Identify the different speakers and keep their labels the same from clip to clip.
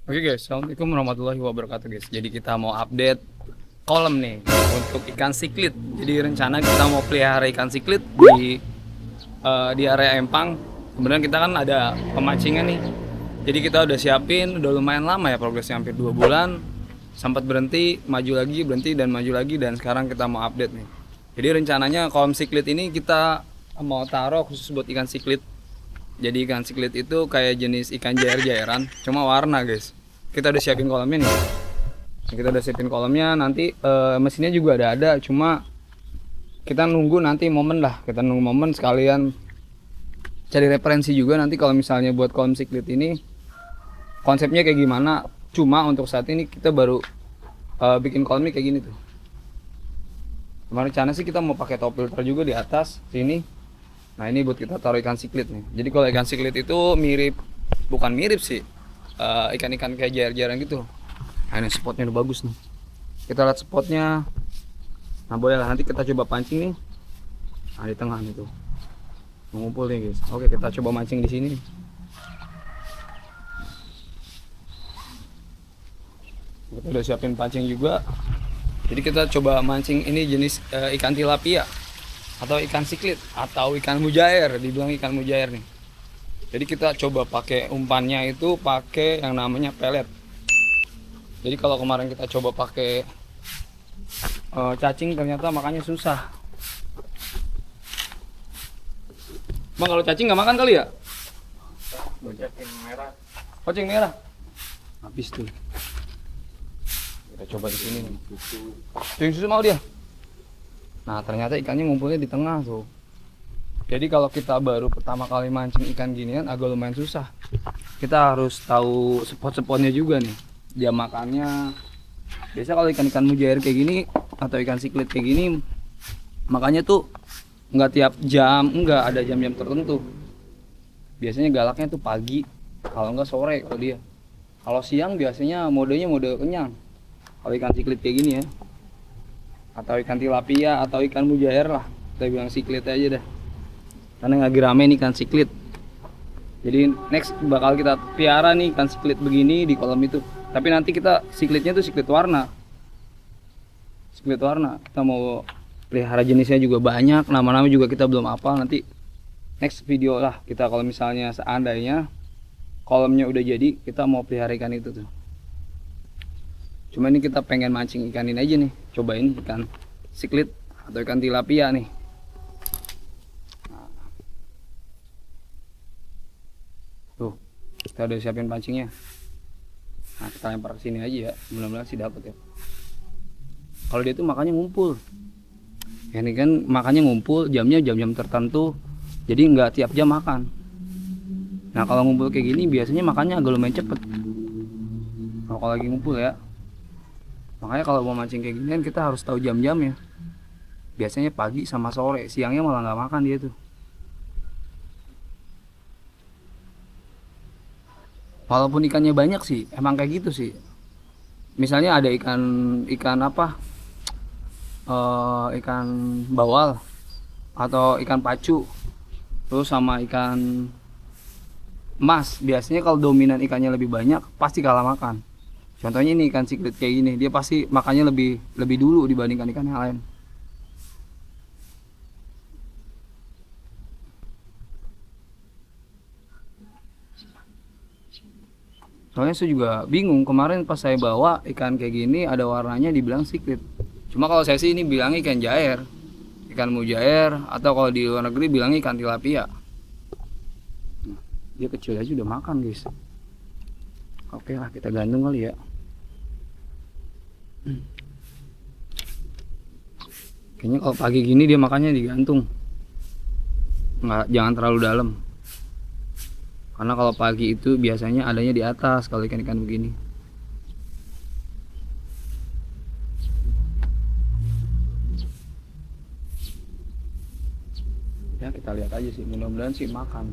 Speaker 1: Oke guys, assalamualaikum warahmatullahi wabarakatuh guys. Jadi kita mau update kolam nih untuk ikan siklit. Jadi rencana kita mau pelihara ikan siklit di area Empang. Kemudian kita kan ada pemancingan nih. Jadi kita udah siapin, udah lumayan lama ya progresnya hampir 2 bulan. Sempat berhenti, maju lagi, berhenti dan maju lagi dan sekarang kita mau update nih. Jadi rencananya kolam siklit ini kita mau taruh khusus buat ikan siklit. Jadi ikan siklit itu kayak jenis ikan jair-jairan, cuma warna guys. Kita udah siapin kolamnya nih. Kita udah siapin kolamnya, nanti mesinnya juga ada, cuma kita nunggu nanti momen lah. Kita nunggu momen sekalian cari referensi juga nanti kalau misalnya buat kolam siklit ini konsepnya kayak gimana. Cuma untuk saat ini kita baru bikin kolamnya kayak gini tuh. Kemarin rencana sih kita mau pakai top filter juga di atas sini. Nah ini buat kita taruh ikan siklit nih. Jadi kalau ikan siklit itu mirip, bukan mirip sih, ikan-ikan kayak jair-jairan gitu. Nah ini spotnya udah bagus nih. Kita lihat spotnya. Nah boleh lah nanti kita coba pancing nih. Nah di tengah nih tuh. Mengumpul nih guys. Oke kita coba mancing di sini. Kita udah siapin pancing juga. Jadi kita coba mancing ini jenis ikan tilapia atau ikan siklit atau ikan mujair, dibilang ikan mujair nih. Jadi kita coba pakai umpannya itu pakai yang namanya pelet. Jadi kalau kemarin kita coba pakai cacing ternyata makannya susah. Bang kalau cacing nggak makan kali ya?
Speaker 2: Cacing merah.
Speaker 1: Cacing merah. Habis tuh. Kita coba di sini nih. Cacing susu mau dia. Nah ternyata ikannya ngumpulnya di tengah tuh. Jadi kalau kita baru pertama kali mancing ikan ginian agak lumayan susah. Kita harus tahu spot-spotnya juga nih. Dia makannya. Biasa kalau ikan-ikan mujair kayak gini atau ikan siklit kayak gini makannya tuh nggak tiap jam, nggak ada jam-jam tertentu. Biasanya galaknya tuh pagi, kalau nggak sore kalau dia. Kalau siang biasanya modenya mode kenyang. Kalau ikan siklit kayak gini ya, atau ikan tilapia atau ikan mujair lah, kita bilang siklit aja dah. Karena lagi rame nih ikan siklit. Jadi next bakal kita piara nih ikan siklit begini di kolam itu. Tapi nanti kita siklitnya tuh siklit warna. Siklit warna. Kita mau pelihara jenisnya juga banyak, nama-nama juga kita belum hafal. Nanti next video lah kita kalau misalnya seandainya kolamnya udah jadi, kita mau pelihara ikan itu tuh. Cuma ini kita pengen mancing ikan ini aja nih, cobain ikan siklit atau ikan tilapia nih. Tuh, kita udah siapin pancingnya. Nah, kita lempar ke sini aja ya, mudah-mudahan sih dapet ya. Kalau dia tuh makannya ngumpul. Ya ini kan makannya ngumpul, jamnya jam-jam tertentu. Jadi nggak tiap jam makan. Nah, kalau ngumpul kayak gini biasanya makannya agak lumayan cepet. Kalau lagi ngumpul ya. Makanya kalau mau mancing kayak gini kan kita harus tahu jam-jamnya. Biasanya pagi sama sore, siangnya malah nggak makan dia tuh. Walaupun ikannya banyak sih, emang kayak gitu sih. Misalnya ada ikan apa? Ikan bawal atau ikan pacu, terus sama ikan emas. Biasanya kalau dominan ikannya lebih banyak, pasti kalah makan. Contohnya ini ikan siklit kayak gini, dia pasti makannya lebih dulu dibandingkan ikan yang lain. Soalnya saya juga bingung kemarin pas saya bawa ikan kayak gini ada warnanya dibilang siklit. Cuma kalau saya sih ini bilang ikan jair, ikan mujair atau kalau di luar negeri bilang ikan tilapia. Dia kecil aja udah makan guys. Oke lah kita gantung kali ya. Kayaknya kalau pagi gini dia makannya digantung. Nggak, jangan terlalu dalam. Karena kalau pagi itu biasanya adanya di atas kalau ikan-ikan begini. Ya kita lihat aja sih, mudah-mudahan sih makan.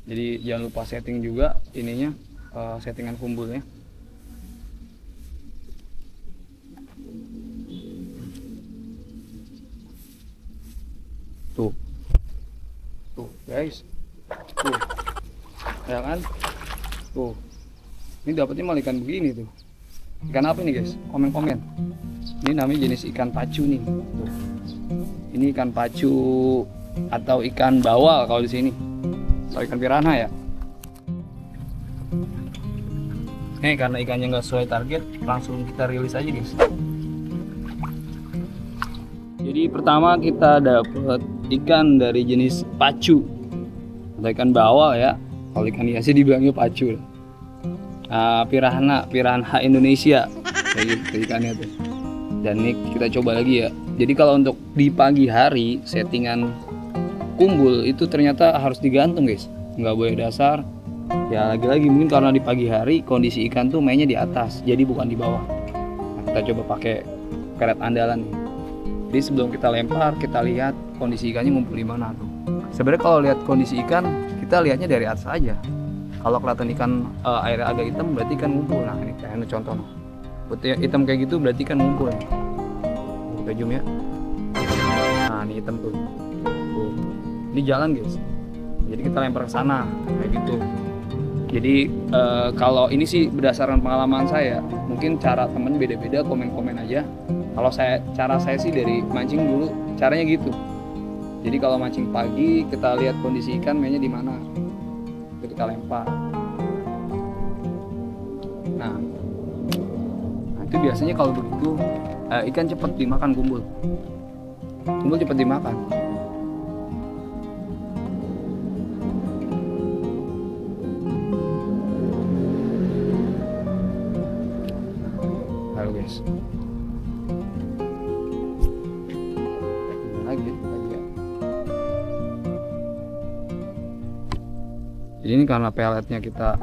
Speaker 1: Jadi jangan lupa setting juga ininya, settingan kumbulnya. Tuh, tuh guys, Tuh, ya kan? Tuh, ini dapatnya malah ikan begini tuh. Ikan apa nih guys? Komen-komen. Ini namanya jenis ikan pacu nih. Tuh. Ini ikan pacu atau ikan bawal kalau di sini. Atau ikan piranha ya. Nih karena ikannya nggak sesuai target, langsung kita rilis aja guys. Jadi pertama kita dapat ikan dari jenis pacu atau ikan bawal ya. Kalau ikan hiasnya dibilangnya pacu. Piranha Indonesia kayak gitu ikannya tuh. Dan ini kita coba lagi ya. Jadi kalau untuk di pagi hari settingan kumbul itu ternyata harus digantung guys, nggak boleh dasar. Ya lagi-lagi mungkin karena di pagi hari kondisi ikan tuh mainnya di atas, jadi bukan di bawah. Nah, kita coba pakai pelet andalan nih. Jadi sebelum kita lempar, kita lihat kondisi ikannya ngumpul di mana tuh. Sebenarnya kalau lihat kondisi ikan, kita lihatnya dari atas aja. Kalau kelihatan ikan airnya agak hitam, berarti ikan ngumpul. Nah ini kayak contoh. Putih hitam kayak gitu berarti ikan ngumpul. Kita zoom ya. Nah ini hitam tuh. Tuh. Ini jalan guys. Jadi kita lempar ke sana kayak gitu. Jadi kalau ini sih berdasarkan pengalaman saya, mungkin cara temen beda-beda, komen-komen aja. Kalau cara saya sih dari mancing dulu caranya gitu. Jadi kalau mancing pagi kita lihat kondisi ikan mainnya di mana, itu kita lempar. Nah itu biasanya kalau begitu ikan cepat dimakan kumbul. Kumbul cepat dimakan. Halo guys. Lagi ya. Jadi ini karena peletnya kita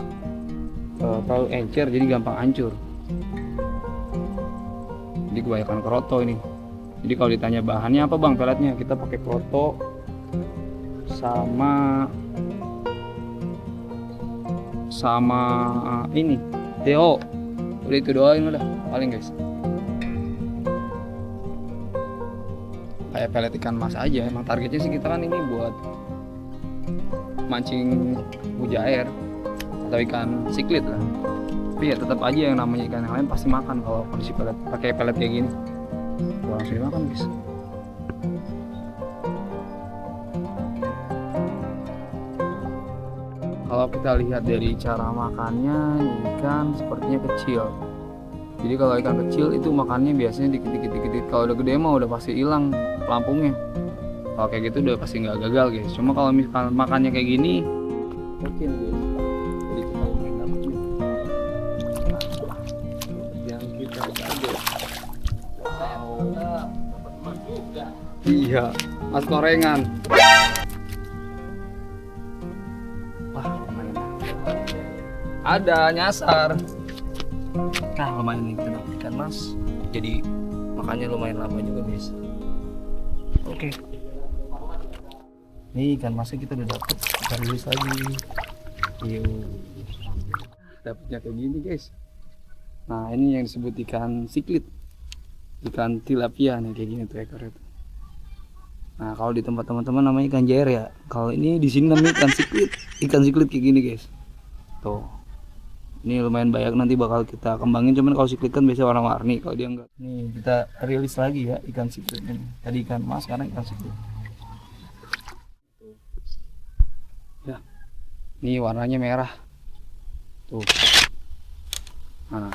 Speaker 1: terlalu encer jadi gampang hancur. Jadi kebanyakan kroto ini. Jadi kalau ditanya bahannya apa bang peletnya, kita pakai kroto sama ini TO. Udah itu doang udah paling guys. Kayak pelet ikan mas aja. Emang targetnya sih kita kan ini buat mancing mujair atau ikan siklit lah. Tapi ya tetap aja yang namanya ikan yang lain pasti makan kalau kondisi pelet pakai pelet kayak gini. Tuh, langsung dimakan guys. Kalau kita lihat dari cara makannya, ikan sepertinya kecil. Jadi kalau ikan kecil itu makannya biasanya dikit-dikit. Kalau udah gede mah udah pasti hilang pelampungnya. Kalau kayak gitu udah pasti nggak gagal guys. Cuma kalau misalkan makannya kayak gini, mungkin guys. Jadi kita mungkin dapat nih. Yang kita target. Wow. Dapat emas juga. Iya, mas korengan. Wah, lumayan. Ada nyasar. Nah, lumayan nih kita dapat ikan mas. Jadi makannya lumayan lama juga guys. Oke. Nih ikan masnya kita udah dapet, kita rilis lagi. Yuk. Dapatnya kayak gini guys. Nah ini yang disebut ikan siklit, ikan tilapia nih kayak gini tuh ekornya tuh. Nah kalau di tempat teman-teman namanya ikan jair ya. Kalau ini di sini namanya ikan siklit kayak gini guys. Tuh. Ini lumayan banyak nanti bakal kita kembangin. Cuman kalau siklit kan biasanya warna-warni, kalau dia enggak. Nih kita rilis lagi ya ikan siklit ini. Tadi ikan mas, sekarang ikan siklit. Ya, ini warnanya merah. Tuh. Nah,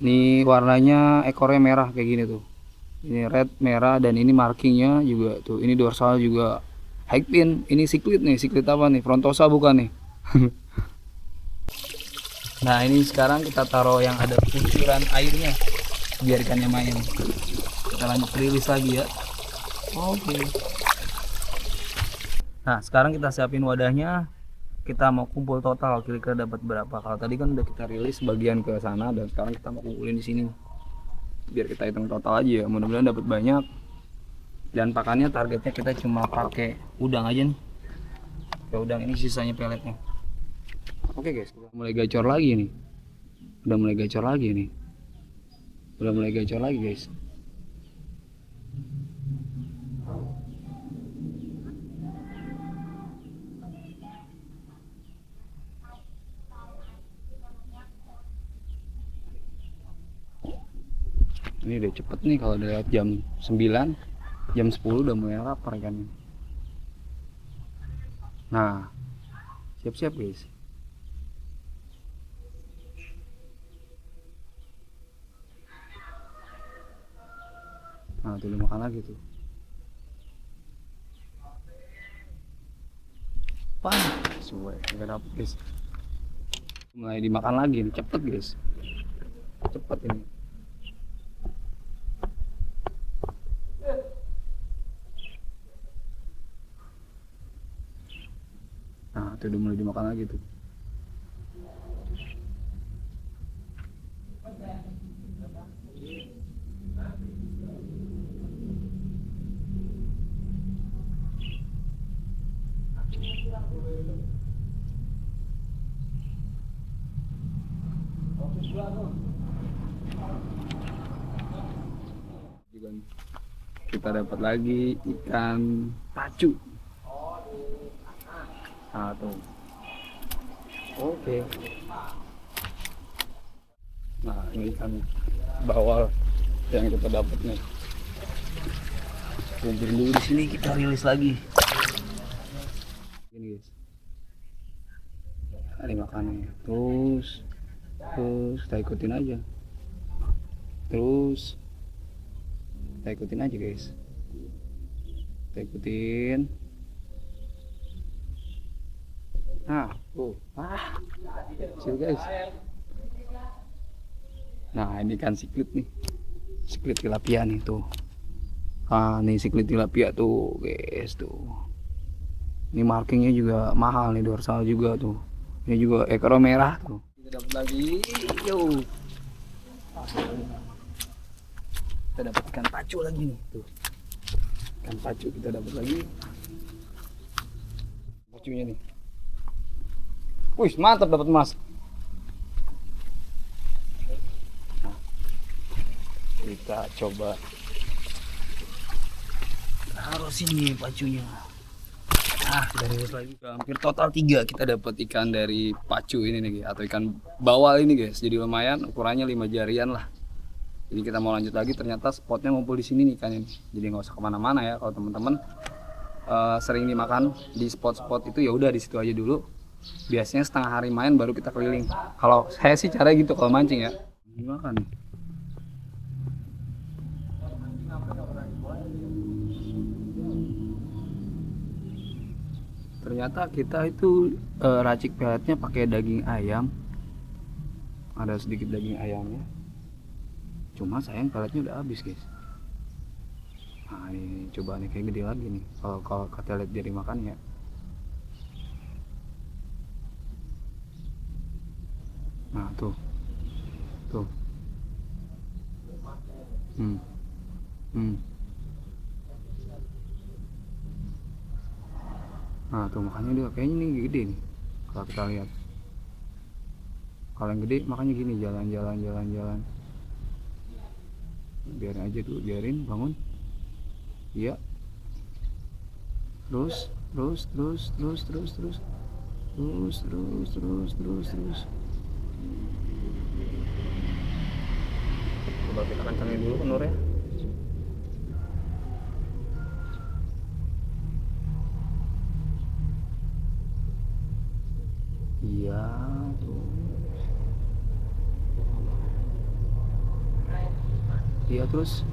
Speaker 1: ini warnanya ekornya merah kayak gini tuh. Ini red merah dan ini markingnya juga tuh. Ini dorsal juga high pin. Ini siklit nih, siklit apa nih? Frontosa bukan nih? Nah ini sekarang kita taruh yang ada kucuran airnya biar ikannya main. Kita lanjut rilis lagi ya. Oke. Nah sekarang kita siapin wadahnya. Kita mau kumpul total kira-kira dapat berapa. Kalau tadi kan udah kita rilis bagian ke sana dan sekarang kita mau kumpulin di sini. Biar kita hitung total aja ya. Mudah-mudahan dapat banyak. Dan pakannya targetnya kita cuma pakai udang aja nih. Ya udang ini sisanya peletnya. Oke guys, udah mulai gacor lagi nih. Udah mulai gacor lagi guys. Ini udah cepet nih kalau udah lewat jam 9, jam 10 udah mulai lapar kan. Nah, siap-siap guys. Nah, tuh udah makan lagi tuh. Wah, sesuai, nggak dapet guys. Mulai dimakan lagi nih, cepet guys. Cepet ini. Nah, tuh udah mulai dimakan lagi tuh. Kita dapat lagi ikan pacu. Nah, tuh. Oke. Nah, ini ikan bawal yang kita dapat nih. Kumpul dulu di sini, kita rilis lagi. Ini guys. Ada makannya. Terus kita ikutin aja. Terus kita ikutin aja guys. Kita ikutin. Nah, kecil guys. Nah, ini kan siklit nih. Siklit tilapia nih tuh. Ah, nih siklit tilapia tuh, guys tuh. Ini markingnya juga mahal nih, dorsal juga tuh. Ini juga ekor merah tuh. Kita dapat lagi, yo. Kita dapat ikan pacu lagi nih tuh. Ikan pacu kita dapat lagi. Pacunya nih. Wih, mantap dapat emas. Nah, kita coba taruh sini pacunya. Nah, kita rilis lagi. Hampir total 3 kita dapat ikan dari pacu ini nih, atau ikan bawal ini guys. Jadi lumayan, ukurannya 5 jarian lah. Jadi kita mau lanjut lagi, ternyata spotnya ngumpul di sini nih ikannya. Jadi nggak usah kemana-mana ya. Kalau teman-teman sering dimakan di spot-spot itu, ya udah di situ aja dulu. Biasanya setengah hari main baru kita keliling. Kalau saya sih cara gitu kalau mancing ya. Dimakan. Ternyata kita itu racik peletnya pakai daging ayam. Ada sedikit daging ayamnya. Cuma sayang peletnya udah habis guys. Nah, ini coba nih kayak gede lagi nih. Kalau kata lihat dari makan ya. Nah, tuh. Nah, tuh makanya dia kayaknya nih gede nih. Kalau kita lihat. Kalau yang gede makanya gini, jalan. Biarin aja tuh, biarin bangun. Iya. Terus. Coba kita kencangin dulu penurnya. Iya tuh. Iya terus.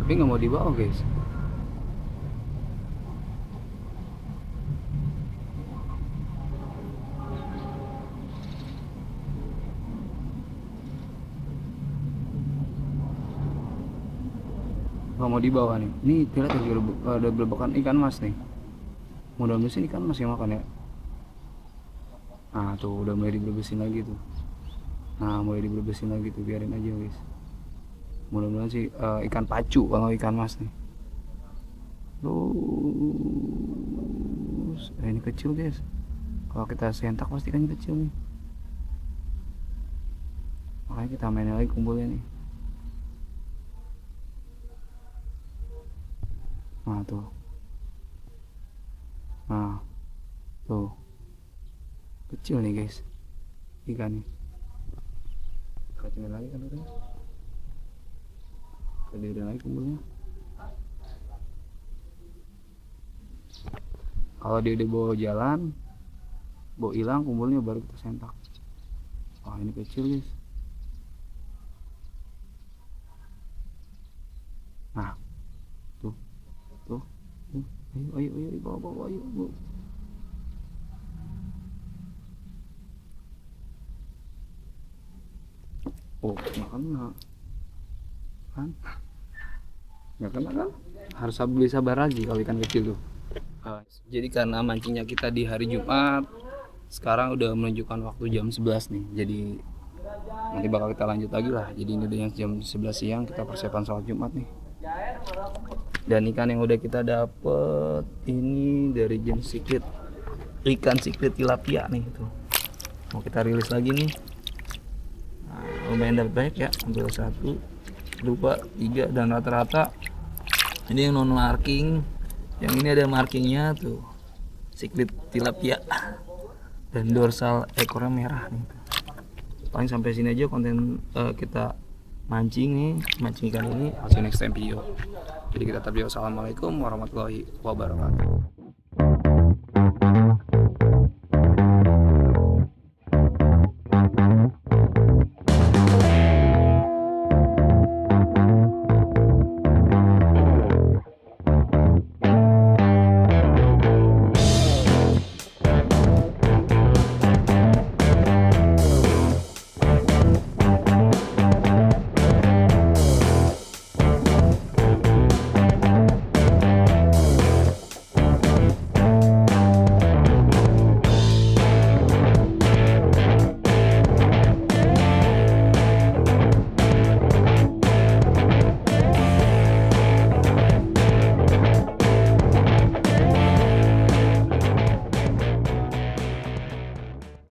Speaker 1: Tapi nggak mau dibawa guys. Nggak mau dibawa nih. Ini lihat ada berbekan ikan mas nih. Mudah-mudahan ikan mas yang makan ya. Nah tuh udah mulai diberbesin lagi tuh. Biarin aja guys. Mudah-mudahan sih ikan pacu kalau ikan mas nih. Terus ini kecil guys. Kalau kita sentak pasti kan kecil nih. Makanya kita main lagi kumpulnya nih. Nah tuh, nah tuh kecil nih guys ikannya. Kacangin lagi kan udah, kediri lagi kumpulnya. Kalau dia dibawa jalan, bawa hilang kumpulnya baru kita sentak. Wah ini kecil guys. Nah tuh tuh, ayo bawa ayo bu. Oh makan nggak kan, nggak kena kan, harus beli sabar lagi kalau ikan kecil tuh. Jadi karena mancingnya kita di hari Jumat, sekarang udah menunjukkan waktu jam 11 nih. Jadi nanti bakal kita lanjut lagi lah. Jadi ini udah yang jam 11 siang, kita persiapan sholat Jumat nih. Dan ikan yang udah kita dapet ini dari jenis siklit, ikan siklit tilapia nih tuh. Mau kita rilis lagi nih. Nah, lumayan dapet banyak ya, ambil 1, 2, 3 dan rata-rata ini yang non marking. Yang ini ada markingnya tuh, siklit tilapia dan dorsal ekornya merah nih. Paling sampai sini aja konten kita mancing nih, mancing ikan ini. See you next time video. Jadi kita tabio. Assalamualaikum warahmatullahi wabarakatuh.